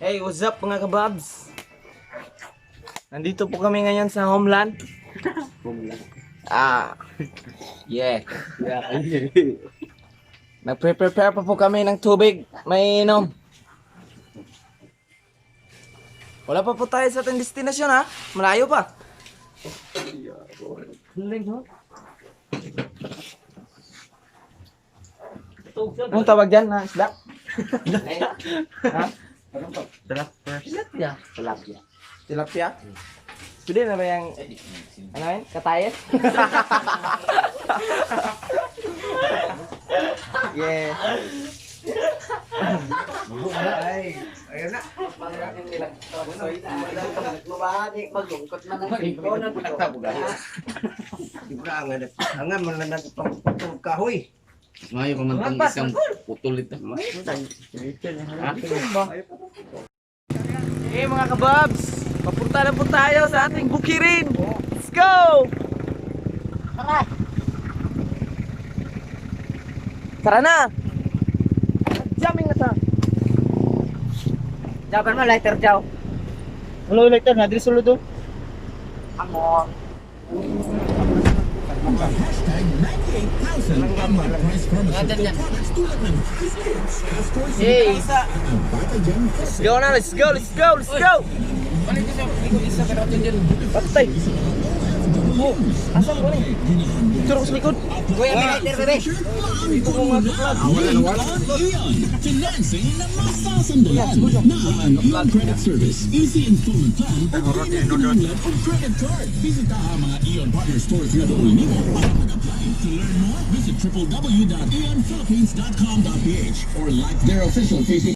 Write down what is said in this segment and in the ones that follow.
Hey, what's up mga kababs? Nandito po kami ngayon sa homeland. Yeah. Nagpe-prepare pa po kami ng tubig. May inom. Wala pa po tayo sa ating destinasyon ha. Malayo pa. Anong tawag dyan na isda? Ha? Tilapia. Tilapia? Pwede na ba yung ano yun? Katayet? Yeah. Ayun na. Maglungkot man ang Ang nga mananag pang kahoy. Mayo pa man tong isang putol ito. Hey mga kababs, papunta na po tayo sa ating bukirin. Let's go! Tara na! Jamming na ta! Dapat mo lighter jaw. Hello, lighter na, dili sulod do. Amor. Hey! Let's go na, let's go, let's go, let's go! Patay! Oh, asan ko ni? Turok sa likod. Kuya, may lighter bebe. Ito ko nga vlog. Financing na masasandalan na credit service. Easy installment plan o ulit o credit card. Visita ang mga Ion partner stores nga doon nimo para mag-apply. To learn more, visit www.eonphilippines.com.ph or like their official Facebook.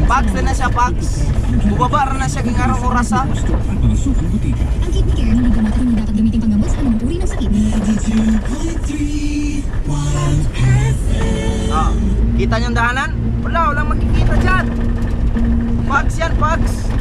Pags na siya, Pags. Bubaba na siya king arang oras ha. Papasok ang butika. Ang kidney care hindi gamot at hindi dapat gamitin panggamot sa anumang uri ng sakit. 92.3 Wild FM. Ah, kita niyo ang dahanan? Wala, walang makikita dyan. Pags yan, Pags.